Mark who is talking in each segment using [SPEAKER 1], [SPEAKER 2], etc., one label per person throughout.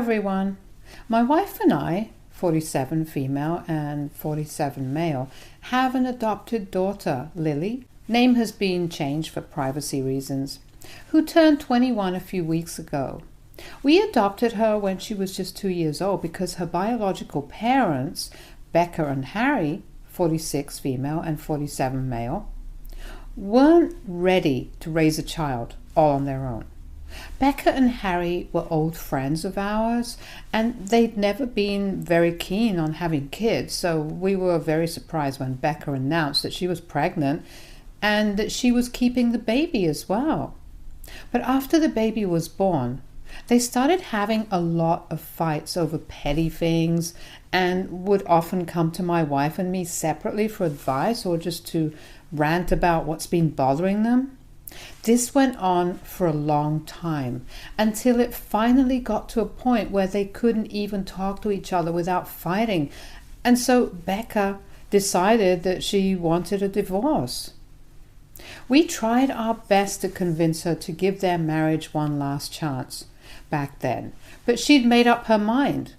[SPEAKER 1] everyone. My wife and I, 47 female and 47 male, have an adopted daughter, Lily. Name has been changed for privacy reasons, who turned 21 a few weeks ago. We adopted her when she was just 2 years old because her biological parents, Becca and Harry, 46 female and 47 male, weren't ready to raise a child all on their own. Becca and Harry were old friends of ours, and they'd never been very keen on having kids, so we were very surprised when Becca announced that she was pregnant and that she was keeping the baby as well. But after the baby was born, they started having a lot of fights over petty things and would often come to my wife and me separately for advice or just to rant about what's been bothering them. This went on for a long time until it finally got to a point where they couldn't even talk to each other without fighting. And so Becca decided that she wanted a divorce. We tried our best to convince her to give their marriage one last chance back then, but she'd made up her mind.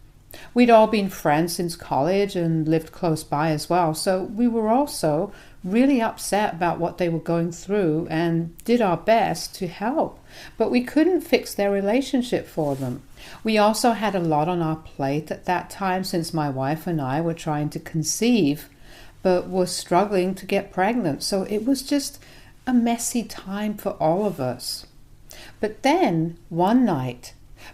[SPEAKER 1] We'd all been friends since college and lived close by as well, so we were also really upset about what they were going through and did our best to help, but we couldn't fix their relationship for them. We also had a lot on our plate at that time since my wife and I were trying to conceive but were struggling to get pregnant, so it was just a messy time for all of us. But then one night,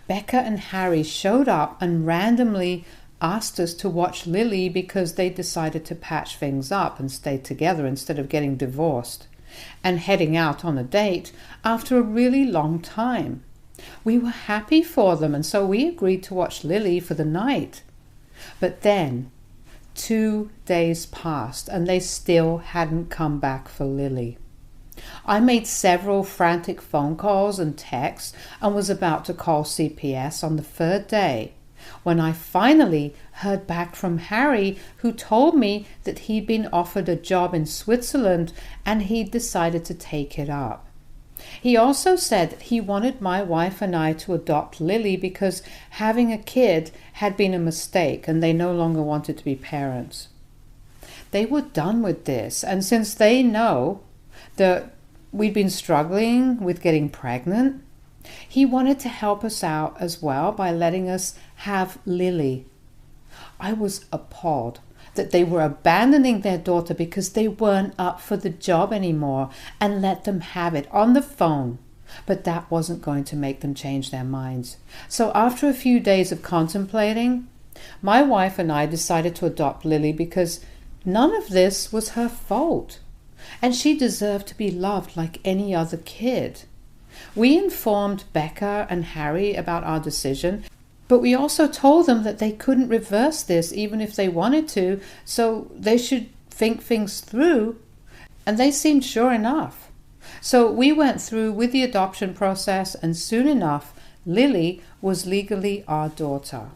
[SPEAKER 1] Becca and Harry showed up and randomly asked us to watch Lily because they decided to patch things up and stay together instead of getting divorced and heading out on a date after a really long time. We were happy for them, and so we agreed to watch Lily for the night. But then 2 days passed and they still hadn't come back for Lily. I made several frantic phone calls and texts and was about to call CPS on the third day when I finally heard back from Harry, who told me that he'd been offered a job in Switzerland and he'd decided to take it up. He also said that he wanted my wife and I to adopt Lily because having a kid had been a mistake and they no longer wanted to be parents. They were done with this, and since they know that we'd been struggling with getting pregnant, he wanted to help us out as well by letting us have Lily. I was appalled that they were abandoning their daughter because they weren't up for the job anymore and let them have it on the phone. But that wasn't going to make them change their minds. So after a few days of contemplating, my wife and I decided to adopt Lily because none of this was her fault, and she deserved to be loved like any other kid. We informed Becca and Harry about our decision, but we also told them that they couldn't reverse this even if they wanted to, so they should think things through, and they seemed sure enough. So we went through with the adoption process, and soon enough, Lily was legally our daughter.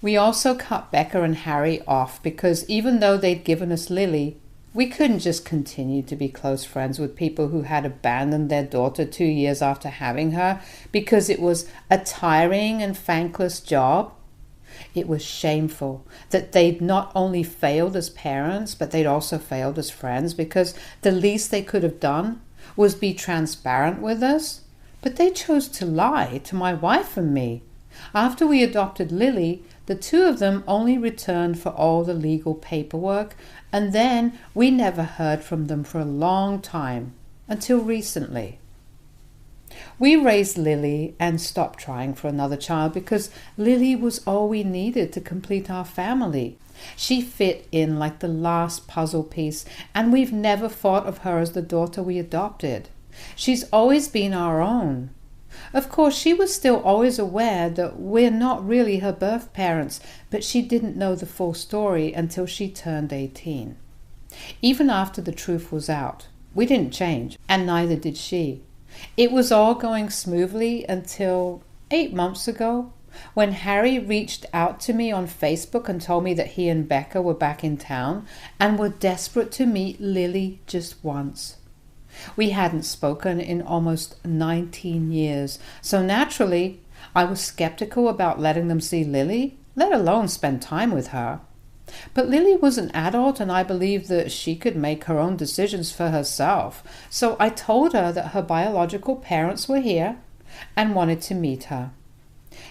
[SPEAKER 1] We also cut Becca and Harry off because even though they'd given us Lily, we couldn't just continue to be close friends with people who had abandoned their daughter 2 years after having her because it was a tiring and thankless job. It was shameful that they'd not only failed as parents, but they'd also failed as friends, because the least they could have done was be transparent with us. But they chose to lie to my wife and me. After we adopted Lily, the two of them only returned for all the legal paperwork, and then we never heard from them for a long time, until recently. We raised Lily and stopped trying for another child because Lily was all we needed to complete our family. She fit in like the last puzzle piece, and we've never thought of her as the daughter we adopted. She's always been our own. Of course, she was still always aware that we're not really her birth parents, but she didn't know the full story until she turned 18. Even after the truth was out, we didn't change, and neither did she. It was all going smoothly until 8 months ago, when Harry reached out to me on Facebook and told me that he and Becca were back in town and were desperate to meet Lily just once. We hadn't spoken in almost 19 years, so naturally I was skeptical about letting them see Lily, let alone spend time with her. But Lily was an adult, and I believed that she could make her own decisions for herself. So I told her that her biological parents were here and wanted to meet her.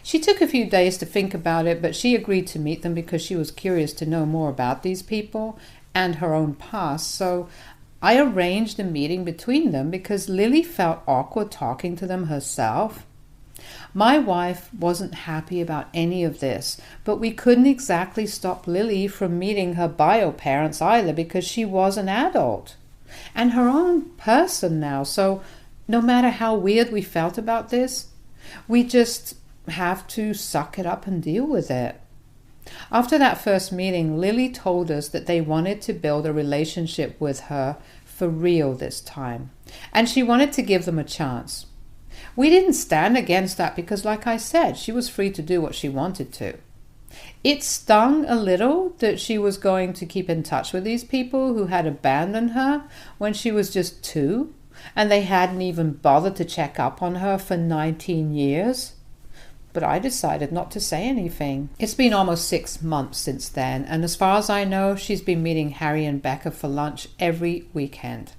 [SPEAKER 1] She took a few days to think about it, but she agreed to meet them because she was curious to know more about these people and her own past. So I arranged a meeting between them because Lily felt awkward talking to them herself. My wife wasn't happy about any of this, but we couldn't exactly stop Lily from meeting her bio parents either because she was an adult and her own person now. So no matter how weird we felt about this, we just have to suck it up and deal with it. After that first meeting, Lily told us that they wanted to build a relationship with her for real this time, and she wanted to give them a chance. We didn't stand against that because, like I said, she was free to do what she wanted to. It stung a little that she was going to keep in touch with these people who had abandoned her when she was just 2, and they hadn't even bothered to check up on her for 19 years. But I decided not to say anything. It's been almost 6 months since then, and as far as I know, she's been meeting Harry and Becca for lunch every weekend.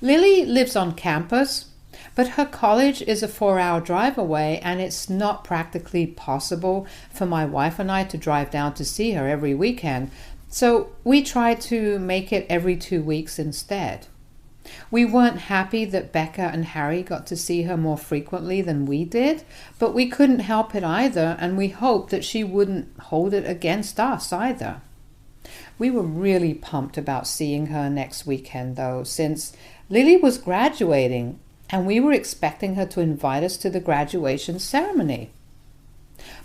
[SPEAKER 1] Lily lives on campus, but her college is a 4-hour drive away, and it's not practically possible for my wife and I to drive down to see her every weekend. So we try to make it every 2 weeks instead. We weren't happy that Becca and Harry got to see her more frequently than we did, but we couldn't help it either, and we hoped that she wouldn't hold it against us either. We were really pumped about seeing her next weekend, though, since Lily was graduating, and we were expecting her to invite us to the graduation ceremony.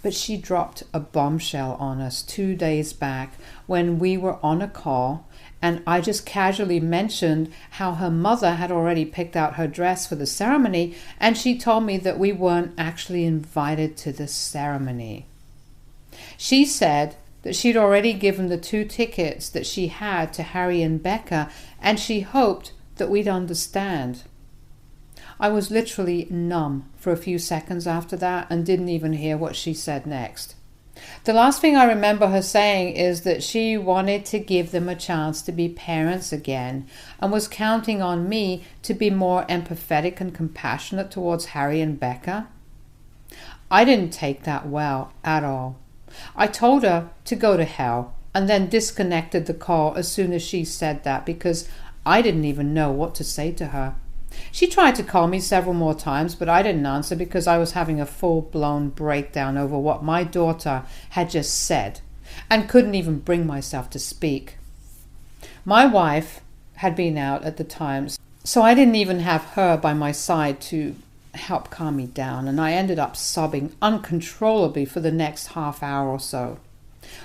[SPEAKER 1] But she dropped a bombshell on us 2 days back when we were on a call, and I just casually mentioned how her mother had already picked out her dress for the ceremony, and she told me that we weren't actually invited to the ceremony. She said that she'd already given the 2 tickets that she had to Harry and Becca, and she hoped that we'd understand. I was literally numb for a few seconds after that and didn't even hear what she said next. The last thing I remember her saying is that she wanted to give them a chance to be parents again and was counting on me to be more empathetic and compassionate towards Harry and Becca. I didn't take that well at all. I told her to go to hell and then disconnected the call as soon as she said that because I didn't even know what to say to her. She tried to call me several more times, but I didn't answer because I was having a full-blown breakdown over what my daughter had just said and couldn't even bring myself to speak. My wife had been out at the time, so I didn't even have her by my side to help calm me down, and I ended up sobbing uncontrollably for the next half hour or so.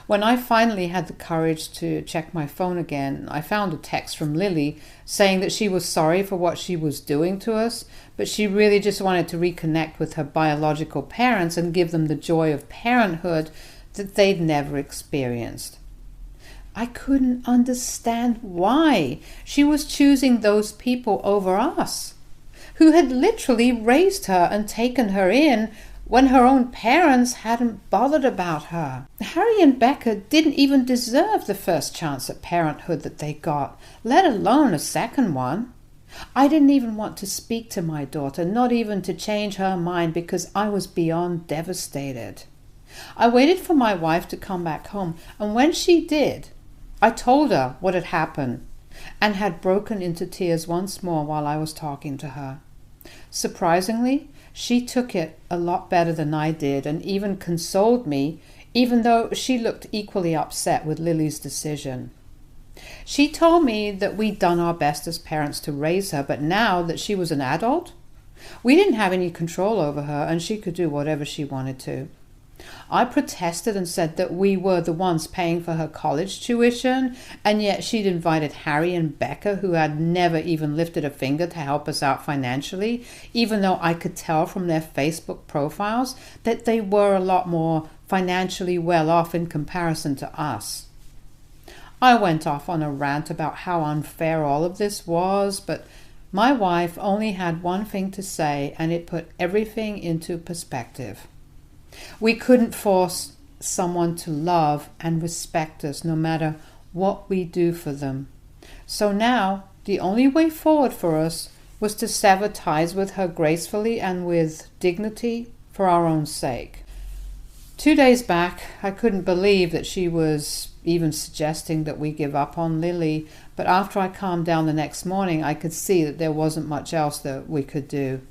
[SPEAKER 1] When I finally had the courage to check my phone again, I found a text from Lily saying that she was sorry for what she was doing to us, but she really just wanted to reconnect with her biological parents and give them the joy of parenthood that they'd never experienced. I couldn't understand why she was choosing those people over us, who had literally raised her and taken her in when her own parents hadn't bothered about her. Harry and Becca didn't even deserve the first chance at parenthood that they got, let alone a second one. I didn't even want to speak to my daughter, not even to change her mind, because I was beyond devastated. I waited for my wife to come back home, and when she did, I told her what had happened and had broken into tears once more while I was talking to her. Surprisingly, she took it a lot better than I did and even consoled me, even though she looked equally upset with Lily's decision. She told me that we'd done our best as parents to raise her, but now that she was an adult, we didn't have any control over her and she could do whatever she wanted to. I protested and said that we were the ones paying for her college tuition, and yet she'd invited Harry and Becca, who had never even lifted a finger to help us out financially, even though I could tell from their Facebook profiles that they were a lot more financially well off in comparison to us. I went off on a rant about how unfair all of this was, but my wife only had one thing to say, and it put everything into perspective. We couldn't force someone to love and respect us no matter what we do for them. So now, the only way forward for us was to sever ties with her gracefully and with dignity for our own sake. 2 days back, I couldn't believe that she was even suggesting that we give up on Lily, but after I calmed down the next morning, I could see that there wasn't much else that we could do.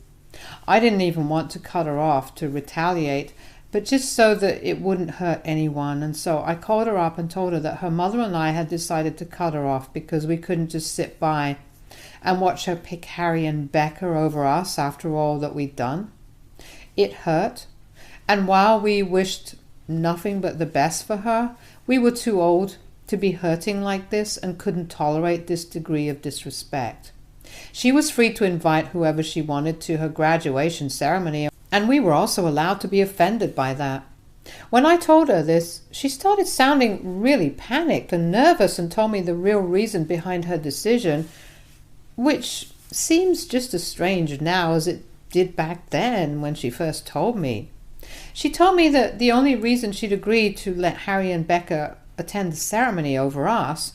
[SPEAKER 1] I didn't even want to cut her off to retaliate, but just so that it wouldn't hurt anyone, and so I called her up and told her that her mother and I had decided to cut her off because we couldn't just sit by and watch her pick Harry and Becca over us after all that we'd done. It hurt, and while we wished nothing but the best for her, we were too old to be hurting like this and couldn't tolerate this degree of disrespect. She was free to invite whoever she wanted to her graduation ceremony, and we were also allowed to be offended by that. When I told her this, she started sounding really panicked and nervous and told me the real reason behind her decision, which seems just as strange now as it did back then when she first told me. She told me that the only reason she'd agreed to let Harry and Becca attend the ceremony over us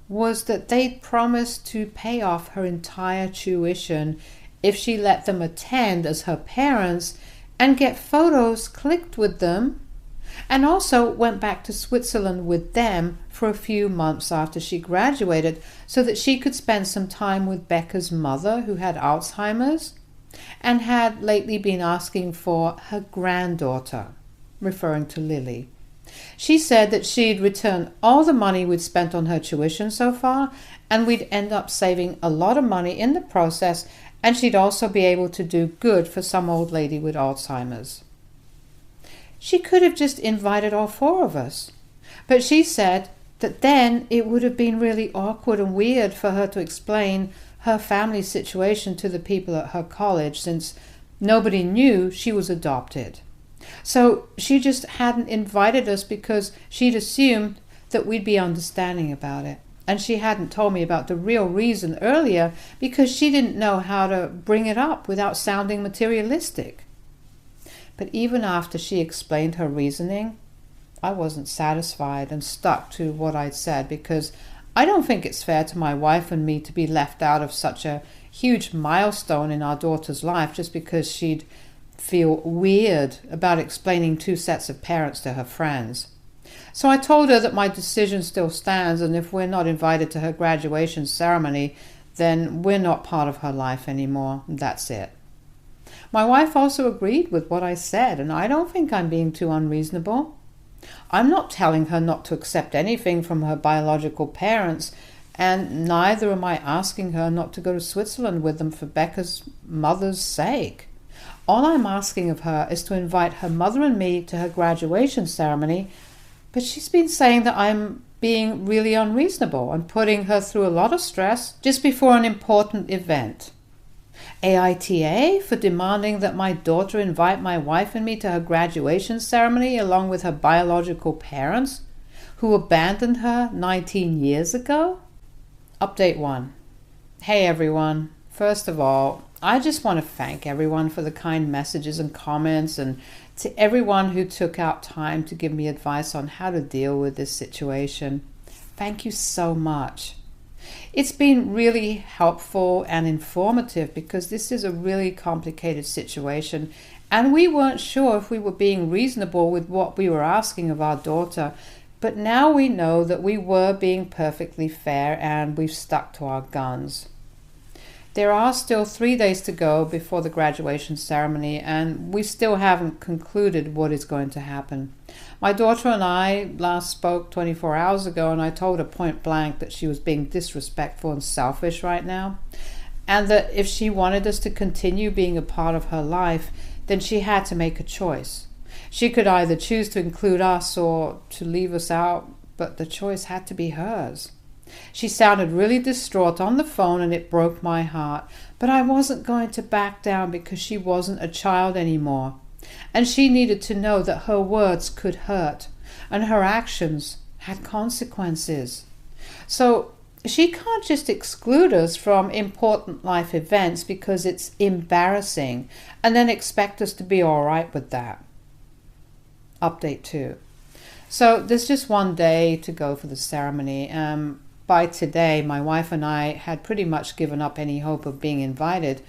[SPEAKER 1] was that they'd promised to pay off her entire tuition if she let them attend as her parents and get photos clicked with them, and also went back to Switzerland with them for a few months after she graduated so that she could spend some time with Becca's mother, who had Alzheimer's and had lately been asking for her granddaughter, referring to Lily. She said that she'd return all the money we'd spent on her tuition so far, and we'd end up saving a lot of money in the process, and she'd also be able to do good for some old lady with Alzheimer's. She could have just invited all four of us, but she said that then it would have been really awkward and weird for her to explain her family situation to the people at her college, since nobody knew she was adopted. So she just hadn't invited us because she'd assumed that we'd be understanding about it. And she hadn't told me about the real reason earlier because she didn't know how to bring it up without sounding materialistic. But even after she explained her reasoning, I wasn't satisfied and stuck to what I'd said, because I don't think it's fair to my wife and me to be left out of such a huge milestone in our daughter's life just because she'd feel weird about explaining two sets of parents to her friends. So I told her that my decision still stands, and if we're not invited to her graduation ceremony, then we're not part of her life anymore. That's it. My wife also agreed with what I said, and I don't think I'm being too unreasonable. I'm not telling her not to accept anything from her biological parents, and neither am I asking her not to go to Switzerland with them for Becca's mother's sake. All I'm asking of her is to invite her mother and me to her graduation ceremony, but she's been saying that I'm being really unreasonable and putting her through a lot of stress just before an important event. AITA for demanding that my daughter invite my wife and me to her graduation ceremony along with her biological parents, who abandoned her 19 years ago? Update 1. Hey everyone. First of all, I just want to thank everyone for the kind messages and comments, and to everyone who took out time to give me advice on how to deal with this situation. Thank you so much. It's been really helpful and informative because this is a really complicated situation, and we weren't sure if we were being reasonable with what we were asking of our daughter, but now we know that we were being perfectly fair and we've stuck to our guns. There are still 3 days to go before the graduation ceremony, and we still haven't concluded what is going to happen. My daughter and I last spoke 24 hours ago, and I told her point blank that she was being disrespectful and selfish right now, and that if she wanted us to continue being a part of her life, then she had to make a choice. She could either choose to include us or to leave us out, but the choice had to be hers. She sounded really distraught on the phone, and it broke my heart, but I wasn't going to back down because she wasn't a child anymore, and she needed to know that her words could hurt and her actions had consequences. So she can't just exclude us from important life events because it's embarrassing and then expect us to be all right with that. Update 2. So there's just one day to go for the ceremony. By today, my wife and I had pretty much given up any hope of being invited.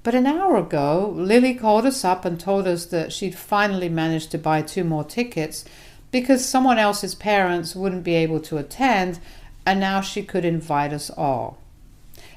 [SPEAKER 1] But an hour ago, Lily called us up and told us that she'd finally managed to buy 2 more tickets because someone else's parents wouldn't be able to attend, and now she could invite us all.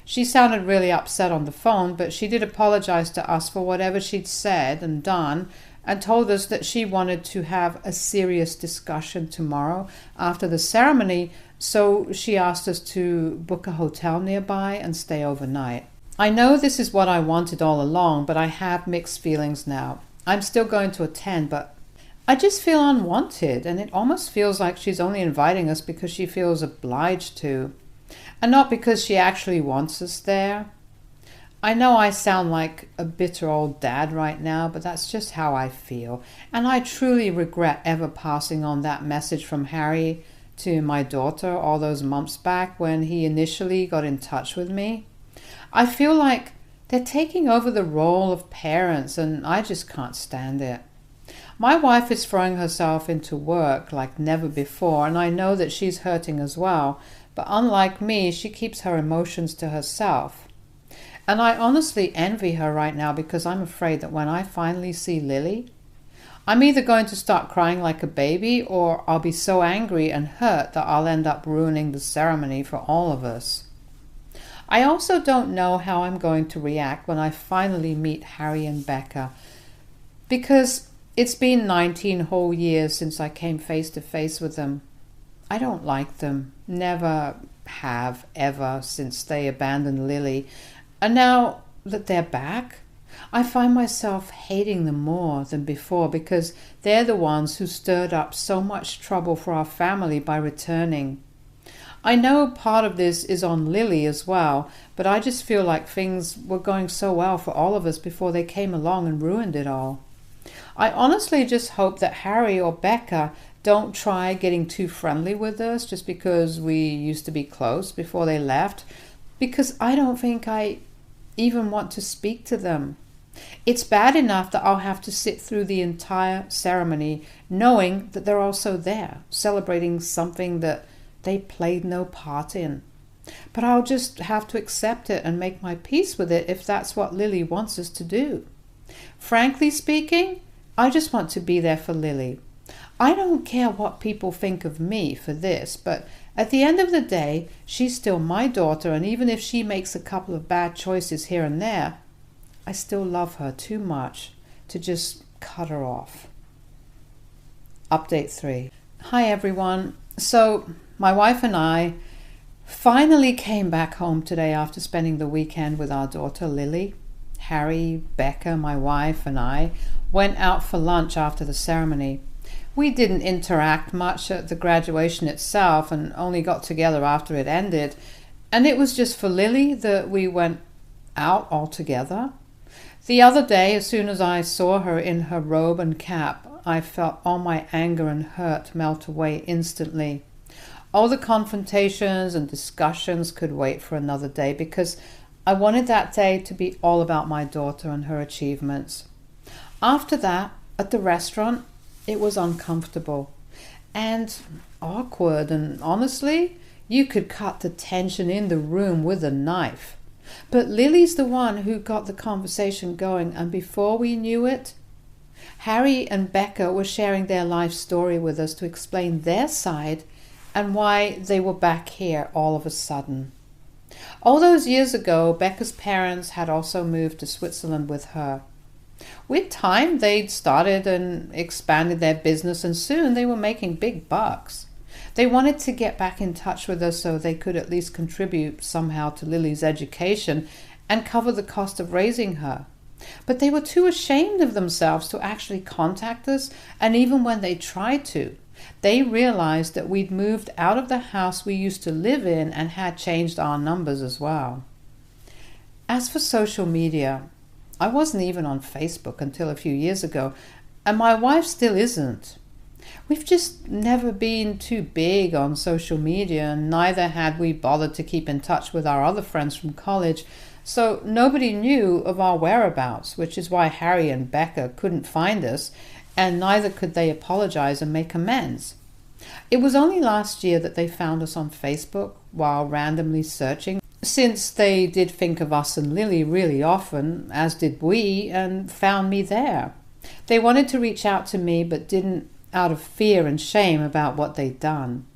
[SPEAKER 1] She sounded really upset on the phone, but she did apologize to us for whatever she'd said and done, and told us that she wanted to have a serious discussion tomorrow after the ceremony, so she asked us to book a hotel nearby and stay overnight. I know this is what I wanted all along, but I have mixed feelings now. I'm still going to attend, but I just feel unwanted, and it almost feels like she's only inviting us because she feels obliged to, and not because she actually wants us there. I know I sound like a bitter old dad right now, but that's just how I feel, and I truly regret ever passing on that message from Harry to my daughter all those months back when he initially got in touch with me. I feel like they're taking over the role of parents, and I just can't stand it. My wife is throwing herself into work like never before, and I know that she's hurting as well, but unlike me, she keeps her emotions to herself. And I honestly envy her right now because I'm afraid that when I finally see Lily, I'm either going to start crying like a baby, or I'll be so angry and hurt that I'll end up ruining the ceremony for all of us. I also don't know how I'm going to react when I finally meet Harry and Becca, because it's been 19 whole years since I came face to face with them. I don't like them, never have ever since they abandoned Lily, and now that they're back, I find myself hating them more than before because they're the ones who stirred up so much trouble for our family by returning. I know part of this is on Lily as well, but I just feel like things were going so well for all of us before they came along and ruined it all. I honestly just hope that Harry or Becca don't try getting too friendly with us just because we used to be close before they left, because I don't think I even want to speak to them. It's bad enough that I'll have to sit through the entire ceremony knowing that they're also there, celebrating something that they played no part in. But I'll just have to accept it and make my peace with it if that's what Lily wants us to do. Frankly speaking, I just want to be there for Lily. I don't care what people think of me for this, but at the end of the day, she's still my daughter, and even if she makes a couple of bad choices here and there, I still love her too much to just cut her off. Update 3. Hi everyone. So my wife and I finally came back home today after spending the weekend with our daughter Lily. Harry, Becca, my wife, and I went out for lunch after the ceremony. We didn't interact much at the graduation itself and only got together after it ended. And it was just for Lily that we went out all together. The other day, as soon as I saw her in her robe and cap, I felt all my anger and hurt melt away instantly. All the confrontations and discussions could wait for another day because I wanted that day to be all about my daughter and her achievements. After that, at the restaurant, it was uncomfortable and awkward, and honestly, you could cut the tension in the room with a knife. But Lily's the one who got the conversation going, and before we knew it, Harry and Becca were sharing their life story with us to explain their side and why they were back here all of a sudden. All those years ago, Becca's parents had also moved to Switzerland with her. With time, they'd started and expanded their business, and soon they were making big bucks. They wanted to get back in touch with us so they could at least contribute somehow to Lily's education and cover the cost of raising her. But they were too ashamed of themselves to actually contact us, and even when they tried to, they realized that we'd moved out of the house we used to live in and had changed our numbers as well. As for social media, I wasn't even on Facebook until a few years ago, and my wife still isn't. We've just never been too big on social media, and neither had we bothered to keep in touch with our other friends from college, so nobody knew of our whereabouts, which is why Harry and Becca couldn't find us, and neither could they apologize and make amends. It was only last year that they found us on Facebook while randomly searching, since they did think of us and Lily really often, as did we, and found me there. They wanted to reach out to me but didn't, out of fear and shame about what they'd done.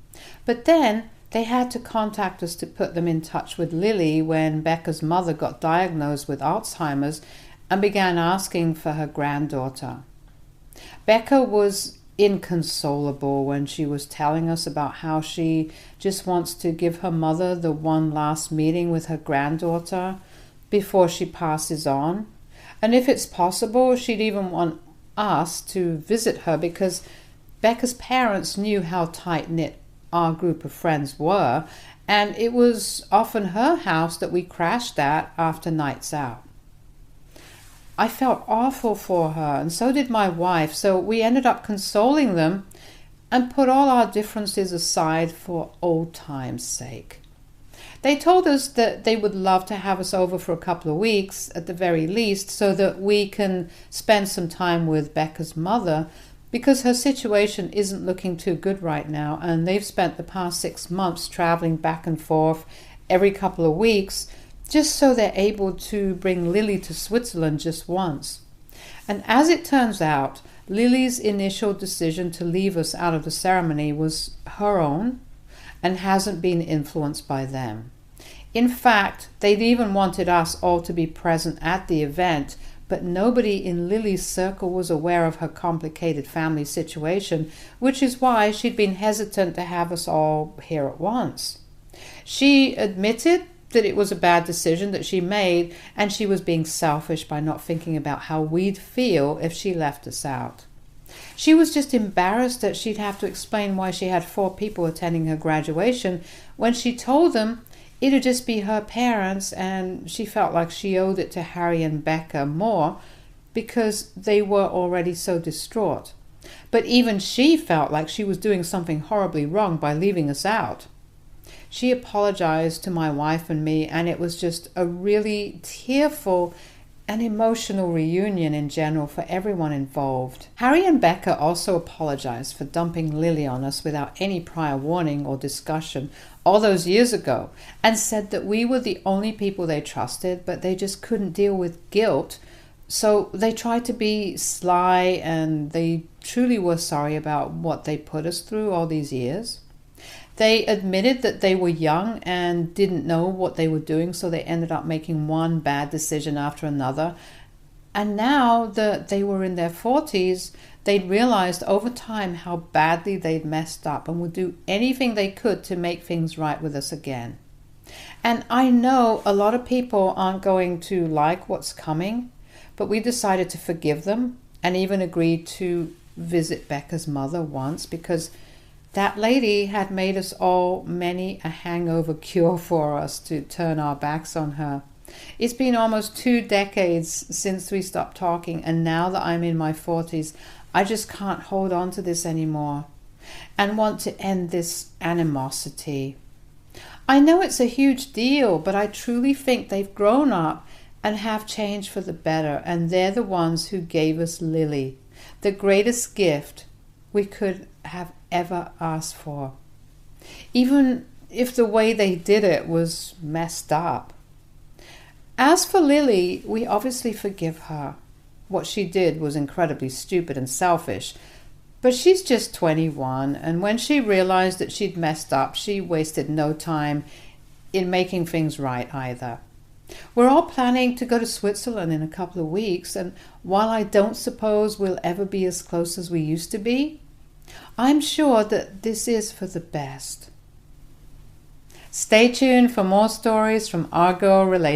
[SPEAKER 1] But then they had to contact us to put them in touch with Lily when Becca's mother got diagnosed with Alzheimer's and began asking for her granddaughter. Becca was inconsolable when she was telling us about how she just wants to give her mother the one last meeting with her granddaughter before she passes on. And if it's possible, she'd even want us to visit her, because Becca's parents knew how tight-knit our group of friends were, and it was often her house that we crashed at after nights out. I felt awful for her, and so did my wife, so we ended up consoling them and put all our differences aside for old times' sake. They told us that they would love to have us over for a couple of weeks at the very least, so that we can spend some time with Becca's mother, because her situation isn't looking too good right now, and they've spent the past 6 months traveling back and forth every couple of weeks just so they're able to bring Lily to Switzerland just once. And as it turns out, Lily's initial decision to leave us out of the ceremony was her own and hasn't been influenced by them. In fact, they'd even wanted us all to be present at the event, but nobody in Lily's circle was aware of her complicated family situation, which is why she'd been hesitant to have us all here at once. She admitted that it was a bad decision that she made, and she was being selfish by not thinking about how we'd feel if she left us out. She was just embarrassed that she'd have to explain why she had 4 people attending her graduation when she told them it'd just be her parents, and she felt like she owed it to Harry and Becca more because they were already so distraught. But even she felt like she was doing something horribly wrong by leaving us out. She apologized to my wife and me, and it was just a really tearful and emotional reunion in general for everyone involved. Harry and Becca also apologized for dumping Lily on us without any prior warning or discussion all those years ago, and said that we were the only people they trusted, but they just couldn't deal with guilt, so they tried to be sly, and they truly were sorry about what they put us through all these years. They admitted that they were young and didn't know what they were doing, so they ended up making one bad decision after another. And now that they were in their 40s, they'd realized over time how badly they'd messed up and would do anything they could to make things right with us again. And I know a lot of people aren't going to like what's coming, but we decided to forgive them and even agreed to visit Becca's mother once, because that lady had made us all many a hangover cure for us to turn our backs on her. It's been almost 2 decades since we stopped talking, and now that I'm in my 40s, I just can't hold on to this anymore and want to end this animosity. I know it's a huge deal, but I truly think they've grown up and have changed for the better, and they're the ones who gave us Lily, the greatest gift we could have ever asked for, even if the way they did it was messed up. As for Lily, we obviously forgive her. What she did was incredibly stupid and selfish, but she's just 21, and when she realized that she'd messed up, she wasted no time in making things right either. We're all planning to go to Switzerland in a couple of weeks, and while I don't suppose we'll ever be as close as we used to be, I'm sure that this is for the best. Stay tuned for more stories from our girl relationship.